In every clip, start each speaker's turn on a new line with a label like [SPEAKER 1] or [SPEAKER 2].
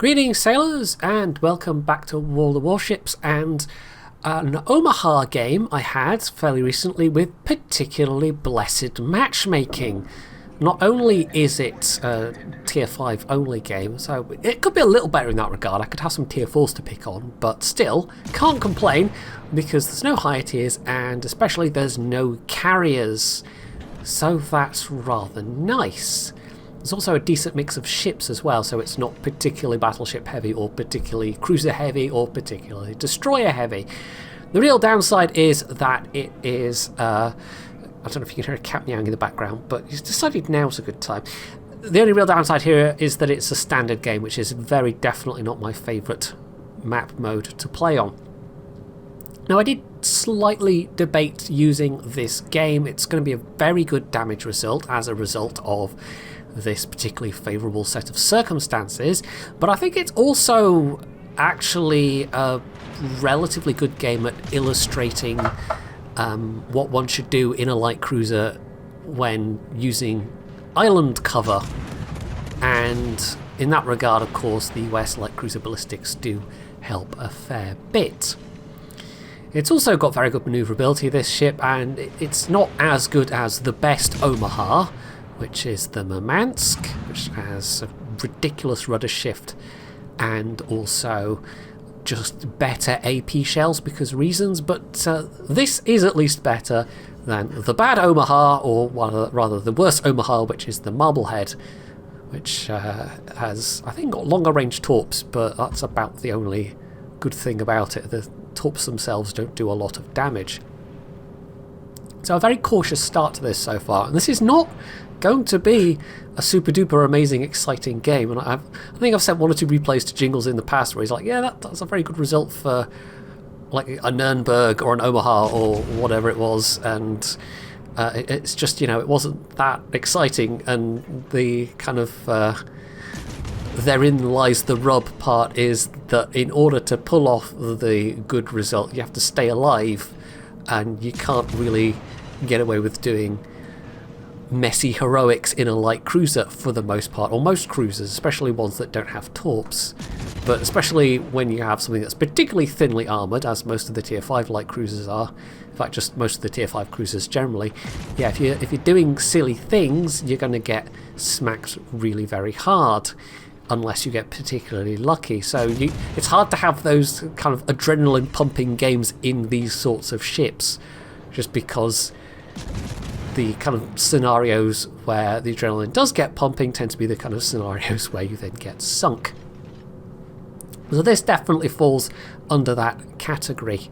[SPEAKER 1] Greetings sailors and welcome back to World of Warships and an Omaha game I had fairly recently with particularly blessed matchmaking. Not only is it a tier 5 only game, so it could be a little better in that regard. I could have some tier 4s to pick on, but still can't complain because there's no higher tiers and especially there's no carriers, so that's rather nice. There's also a decent mix of ships as well, so it's not particularly battleship heavy or particularly cruiser heavy or particularly destroyer heavy. The real downside is that it is, I don't know if you can hear a cat meowing in the background, but he's decided now's a good time. The only real downside here is that it's a standard game, which is very definitely not my favourite map mode to play on. Now I did slightly debate using this game. It's going to be a very good damage result as a result of this particularly favourable set of circumstances, but I think it's also actually a relatively good game at illustrating what one should do in a light cruiser when using island cover, and in that regard of course the US light cruiser ballistics do help a fair bit. It's also got very good manoeuvrability, this ship, and it's not as good as the best Omaha, which is the Murmansk, which has a ridiculous rudder shift and also just better AP shells because reasons, but this is at least better than the bad Omaha, or rather the worst Omaha, which is the Marblehead, which has, I think, got longer range torps, but that's about the only good thing about it. The torps themselves don't do a lot of damage. So a very cautious start to this so far, and this is not going to be a super duper amazing exciting game, and I think I've sent one or two replays to Jingles in the past where he's like, yeah, that's a very good result for like a Nuremberg or an Omaha or whatever it was, and it's just, you know, it wasn't that exciting, and the kind of therein lies the rub part is that in order to pull off the good result you have to stay alive, and you can't really get away with doing messy heroics in a light cruiser for the most part, or most cruisers, especially ones that don't have torps. But especially when you have something that's particularly thinly armoured, as most of the tier 5 light cruisers are, in fact just most of the tier 5 cruisers generally, yeah, if you're doing silly things you're going to get smacked really very hard unless you get particularly lucky. So it's hard to have those kind of adrenaline pumping games in these sorts of ships, just because the kind of scenarios where the adrenaline does get pumping tend to be the kind of scenarios where you then get sunk. So this definitely falls under that category,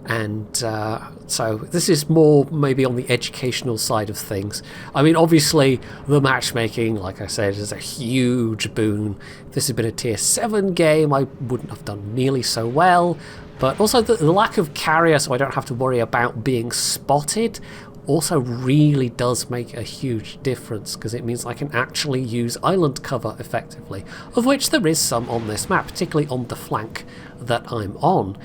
[SPEAKER 1] and so this is more maybe on the educational side of things. I mean, obviously the matchmaking, like I said, is a huge boon. If this had been a tier 7 game I wouldn't have done nearly so well, but also the lack of carrier, so I don't have to worry about being spotted, also really does make a huge difference, because it means I can actually use island cover effectively, of which there is some on this map, particularly on the flank that I'm on.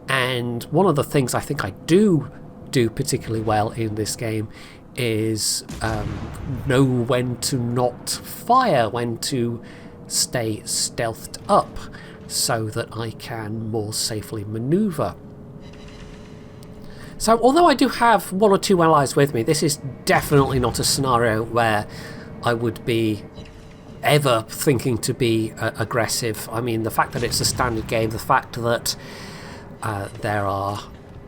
[SPEAKER 1] And one of the things I think I do particularly well in this game is know when to not fire, when to stay stealthed up so that I can more safely maneuver. So although I do have one or two allies with me, this is definitely not a scenario where I would be ever thinking to be aggressive. I mean, the fact that it's a standard game, the fact that there are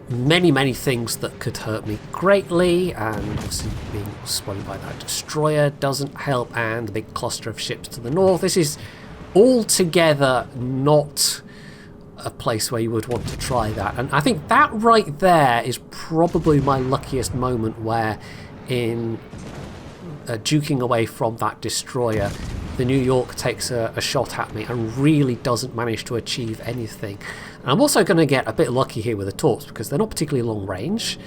[SPEAKER 1] many things that could hurt me greatly, and obviously being spotted by that destroyer doesn't help, and the big cluster of ships to the north. This is altogether not a place where you would want to try that, and I think that right there is probably my luckiest moment, where in duking away from that destroyer the New York takes a shot at me and really doesn't manage to achieve anything. And I'm also going to get a bit lucky here with the torps because they're not particularly long range,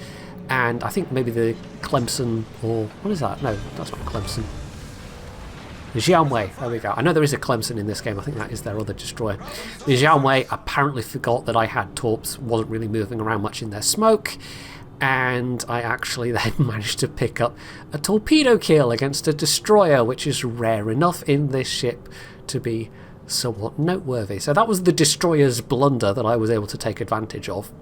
[SPEAKER 1] and I think maybe the Clemson, or what is that? No, that's not Clemson. The Jianwei, there we go. I know there is a Clemson in this game, I think that is their other destroyer. The Jianwei apparently forgot that I had torps, wasn't really moving around much in their smoke, and I actually then managed to pick up a torpedo kill against a destroyer, which is rare enough in this ship to be somewhat noteworthy. So that was the destroyer's blunder that I was able to take advantage of.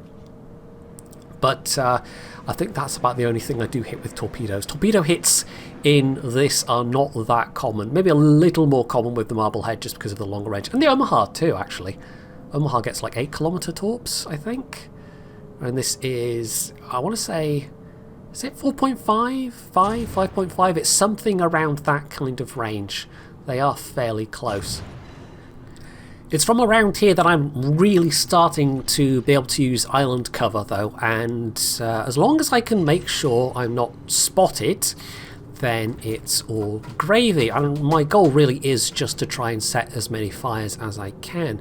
[SPEAKER 1] But I think that's about the only thing I do hit with torpedoes. Torpedo hits in this are not that common. Maybe a little more common with the Marblehead just because of the longer range. And the Omaha too, actually. Omaha gets like 8-kilometer torps, I think. And this is, I want to say, is it 4.5? 5.5? It's something around that kind of range. They are fairly close. It's from around here that I'm really starting to be able to use island cover though, and as long as I can make sure I'm not spotted, then it's all gravy. And my goal really is just to try and set as many fires as I can.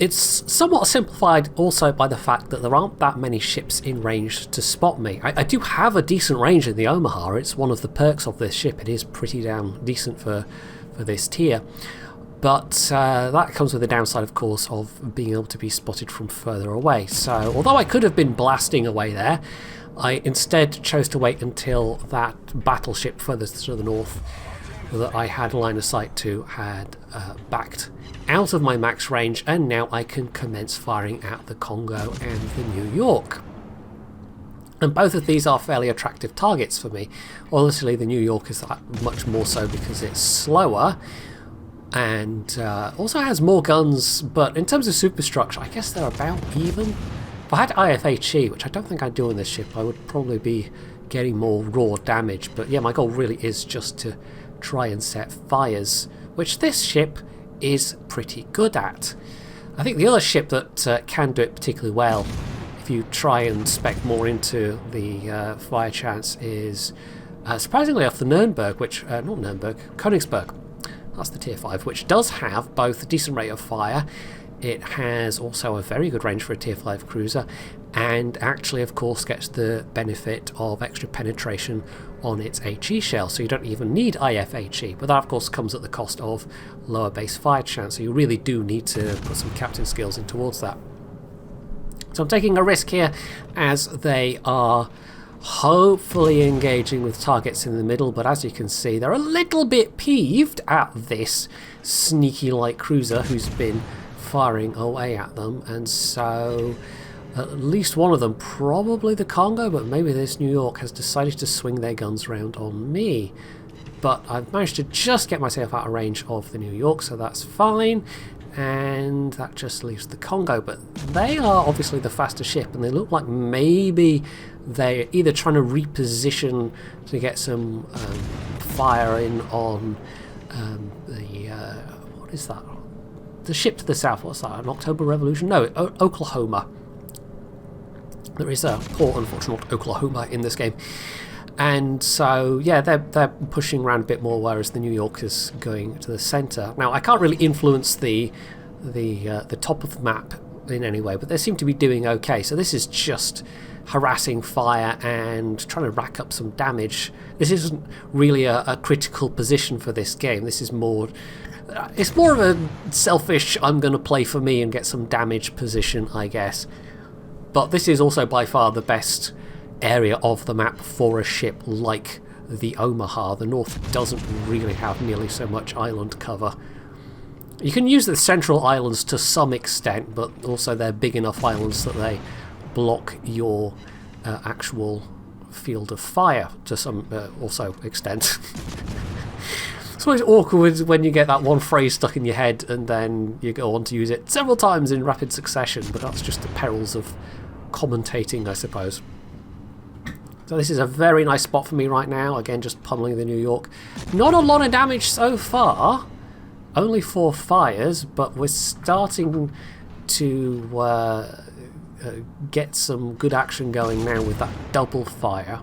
[SPEAKER 1] It's somewhat simplified also by the fact that there aren't that many ships in range to spot me. I do have a decent range in the Omaha. It's one of the perks of this ship. It is pretty damn decent for this tier. But that comes with the downside, of course, of being able to be spotted from further away. So, although I could have been blasting away there, I instead chose to wait until that battleship furthest to the north that I had line of sight to had backed out of my max range, and now I can commence firing at the Congo and the New York. And both of these are fairly attractive targets for me. Obviously, the New York is much more so because it's slower, and also has more guns, but in terms of superstructure, I guess they're about even. If I had IFHE, which I don't think I do in this ship, I would probably be getting more raw damage. But yeah, my goal really is just to try and set fires, which this ship is pretty good at. I think the other ship that can do it particularly well, if you try and spec more into the fire chance, is surprisingly off the Nürnberg, which, not Nürnberg, Königsberg. That's the tier 5, which does have both a decent rate of fire. It has also a very good range for a tier 5 cruiser, and actually of course gets the benefit of extra penetration on its HE shell, so you don't even need IFHE, but that of course comes at the cost of lower base fire chance, so you really do need to put some captain skills in towards that. So I'm taking a risk here as they are hopefully engaging with targets in the middle, but as you can see they're a little bit peeved at this sneaky light cruiser who's been firing away at them, and so at least one of them, probably the Congo, but maybe this New York, has decided to swing their guns round on me. But I've managed to just get myself out of range of the New York, so that's fine. And that just leaves the Congo, but they are obviously the faster ship, and they look like maybe they're either trying to reposition to get some fire in on what is that? The ship to the south. What's that? An October Revolution? No, Oklahoma. There is a poor, unfortunate Oklahoma in this game. And so, yeah, they're pushing around a bit more, whereas the New York is going to the centre. Now, I can't really influence the top of the map in any way, but they seem to be doing okay. So this is just harassing fire and trying to rack up some damage. This isn't really a critical position for this game. This is more... it's more of a selfish, I'm going to play for me and get some damage position, I guess. But this is also by far the best area of the map for a ship like the Omaha. The north doesn't really have nearly so much island cover. You can use the central islands to some extent, but also they're big enough islands that they block your actual field of fire to some also extent. It's always awkward when you get that one phrase stuck in your head and then you go on to use it several times in rapid succession, but that's just the perils of commentating, I suppose. So this is a very nice spot for me right now. Again, just pummeling the New York. Not a lot of damage so far. Only 4 fires, but we're starting to get some good action going now with that double fire.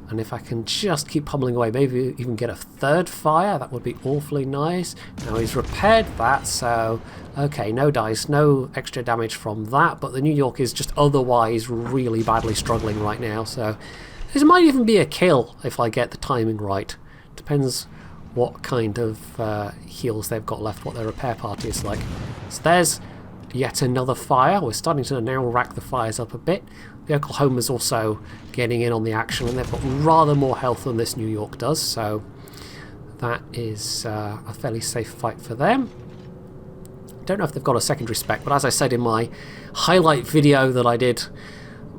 [SPEAKER 1] And if I can just keep pummeling away, maybe even get a 3rd fire, that would be awfully nice. Now he's repaired that, so okay, no dice, no extra damage from that, but the New York is just otherwise really badly struggling right now, so this might even be a kill if I get the timing right. Depends what kind of heals they've got left, what their repair party is like. So there's yet another fire. We're starting to now rack the fires up a bit. The Oklahoma's also getting in on the action, and they've got rather more health than this New York does, so that is a fairly safe fight for them. don't know if they've got a secondary spec, but as I said in my highlight video that I did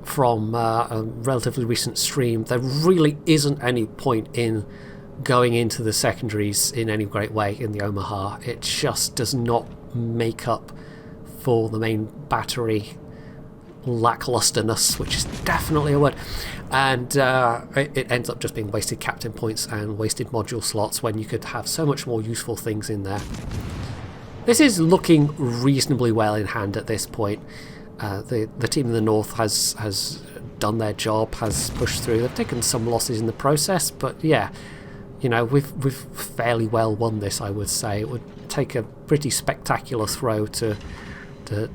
[SPEAKER 1] from a relatively recent stream, there really isn't any point in going into the secondaries in any great way in the Omaha. It just does not make up for the main battery lacklusterness, which is definitely a word, and it ends up just being wasted captain points and wasted module slots when you could have so much more useful things in there. This is looking reasonably well in hand at this point. The team in the north has done their job, has pushed through. They've taken some losses in the process, but yeah, you know, we've fairly well won this, I would say. It would take a pretty spectacular throw to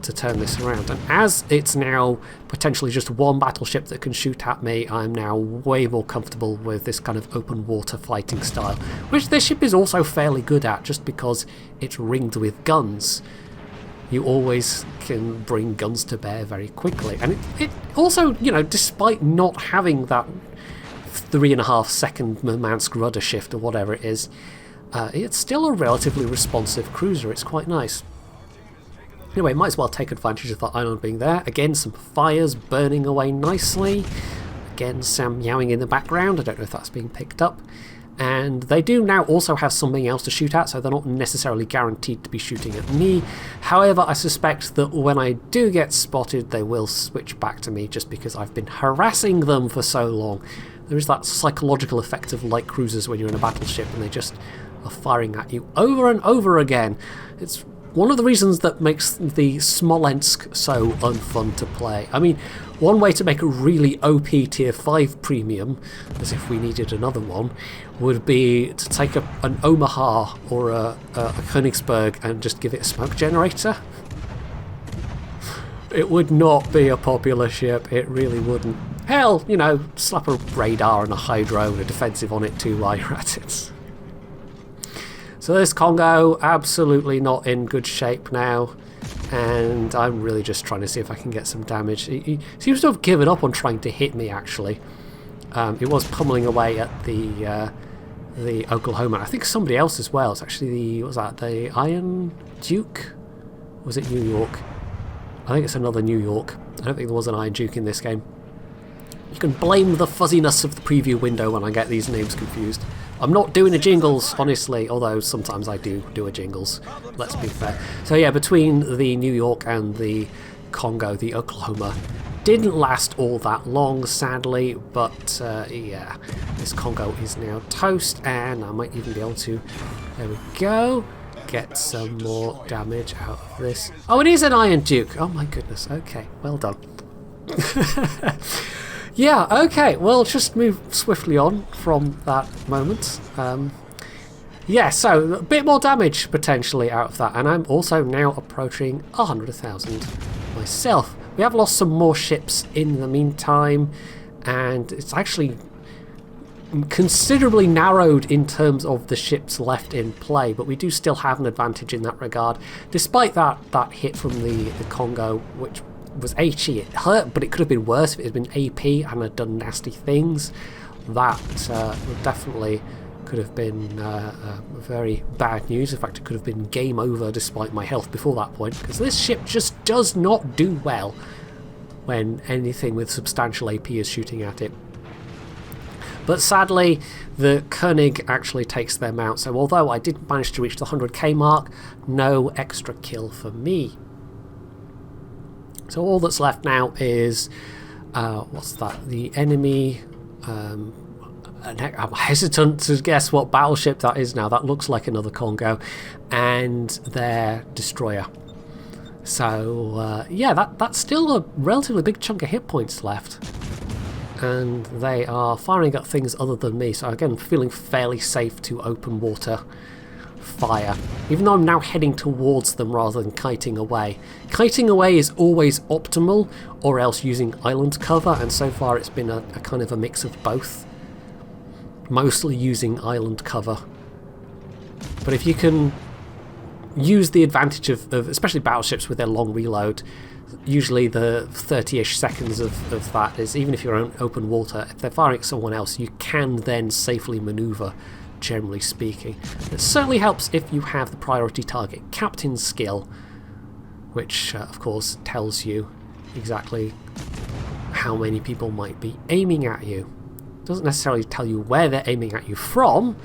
[SPEAKER 1] turn this around, and as it's now potentially just one battleship that can shoot at me, I'm now way more comfortable with this kind of open water fighting style, which this ship is also fairly good at, just because it's ringed with guns. You always can bring guns to bear very quickly, and it also, you know, despite not having that 3.5 second Murmansk rudder shift or whatever it is, it's still a relatively responsive cruiser. It's quite nice. Anyway, might as well take advantage of that island being there. Again, some fires burning away nicely. Again, some meowing in the background. I don't know if that's being picked up. And they do now also have something else to shoot at, so they're not necessarily guaranteed to be shooting at me. However, I suspect that when I do get spotted, they will switch back to me, just because I've been harassing them for so long. There is that psychological effect of light cruisers when you're in a battleship and they just are firing at you over and over again. It's one of the reasons that makes the Smolensk so unfun to play. I mean, one way to make a really OP tier 5 premium, as if we needed another one, would be to take an Omaha or a Königsberg and just give it a smoke generator. It would not be a popular ship, it really wouldn't. Hell, you know, slap a radar and a hydro and a defensive on it too while you're at it. So this Congo, absolutely not in good shape now, and I'm really just trying to see if I can get some damage. He seems to have given up on trying to hit me, actually. It was pummeling away at the Oklahoma. I think somebody else as well. It's actually what was that, the Iron Duke? Or was it New York? I think it's another New York. I don't think there was an Iron Duke in this game. You can blame the fuzziness of the preview window when I get these names confused. I'm not doing a jingles, honestly, although sometimes I do a jingles, let's be fair. So yeah, between the New York and the Congo, the Oklahoma didn't last all that long, sadly, but yeah, this Congo is now toast, and I might even be able to, there we go, get some more damage out of this. Oh, it is an Iron Duke! Oh my goodness, okay, well done. Yeah, okay, well, just move swiftly on from that moment. Yeah, so a bit more damage potentially out of that, and I'm also now approaching 100,000 myself. We have lost some more ships in the meantime, and it's actually considerably narrowed in terms of the ships left in play, but we do still have an advantage in that regard, despite that hit from the Congo, which was HE. It hurt, but it could have been worse if it had been AP and had done nasty things. That definitely could have been very bad news. In fact, it could have been game over despite my health before that point, because this ship just does not do well when anything with substantial AP is shooting at it. But sadly, the König actually takes them out, so although I did manage to reach the 100k mark, no extra kill for me. So all that's left now is, what's that, the enemy, I'm hesitant to guess what battleship that is now, that looks like another Congo, and their destroyer. So yeah, that's still a relatively big chunk of hit points left, and they are firing at things other than me, so again, feeling fairly safe to open water fire, even though I'm now heading towards them rather than kiting away. Kiting away is always optimal, or else using island cover, and so far it's been a kind of a mix of both. Mostly using island cover. But if you can use the advantage of especially battleships with their long reload, usually the 30-ish seconds of that is, even if you're on open water, if they're firing at someone else, you can then safely maneuver, generally speaking. It certainly helps if you have the priority target captain skill, which of course tells you exactly how many people might be aiming at you. Doesn't necessarily tell you where they're aiming at you from.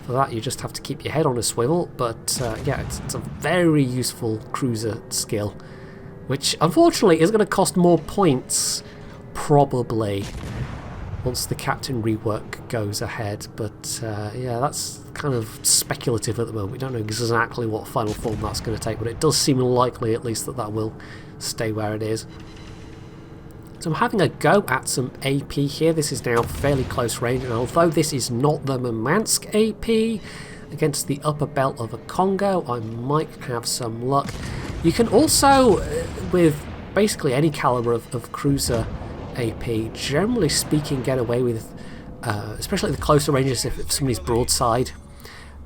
[SPEAKER 1] For that, you just have to keep your head on a swivel. But yeah, it's a very useful cruiser skill, which unfortunately is going to cost more points, probably, once the captain rework goes ahead. But yeah, that's kind of speculative at the moment. We don't know exactly what final form that's going to take, but it does seem likely, at least, that that will stay where it is. So I'm having a go at some AP here. This is now fairly close range, and although this is not the Murmansk AP against the upper belt of a Congo, I might have some luck. You can also, with basically any caliber of cruiser AP, generally speaking, get away with, especially the closer ranges, if somebody's broadside,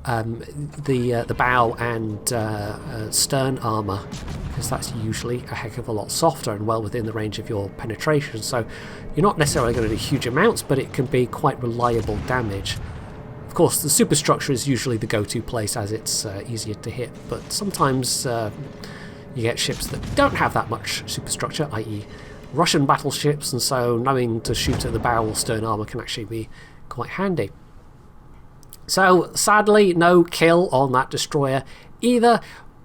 [SPEAKER 1] the bow and stern armour, because that's usually a heck of a lot softer and well within the range of your penetration. So you're not necessarily going to do huge amounts, but it can be quite reliable damage. Of course, the superstructure is usually the go-to place, as it's easier to hit, but sometimes you get ships that don't have that much superstructure, i.e. Russian battleships, and so knowing to shoot at the bow or stern armour can actually be quite handy. So sadly, no kill on that destroyer either,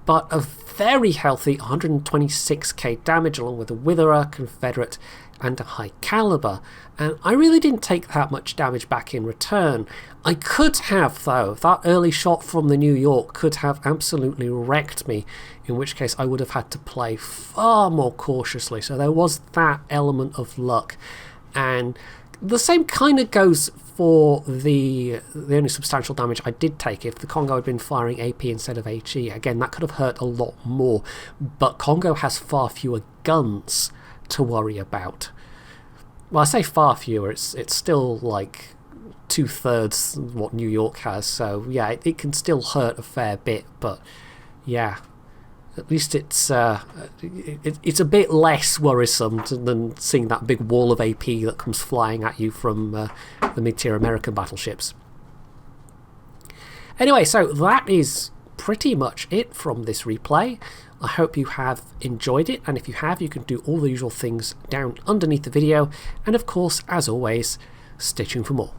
[SPEAKER 1] but a very healthy 126k damage along with a Witherer, Confederate and a high caliber, and I really didn't take that much damage back in return. I could have, though. That early shot from the New York could have absolutely wrecked me, in which case I would have had to play far more cautiously, so there was that element of luck. And the same kind of goes for the only substantial damage I did take. If the Congo had been firing AP instead of HE, again, that could have hurt a lot more, but Congo has far fewer guns to worry about. Well, I say far fewer, it's still like 2/3 what New York has, so yeah, it can still hurt a fair bit, but yeah, at least it's a bit less worrisome than seeing that big wall of AP that comes flying at you from the mid-tier American battleships. Anyway, so that is pretty much it from this replay. I hope you have enjoyed it, and if you have, you can do all the usual things down underneath the video, and of course, as always, stay tuned for more.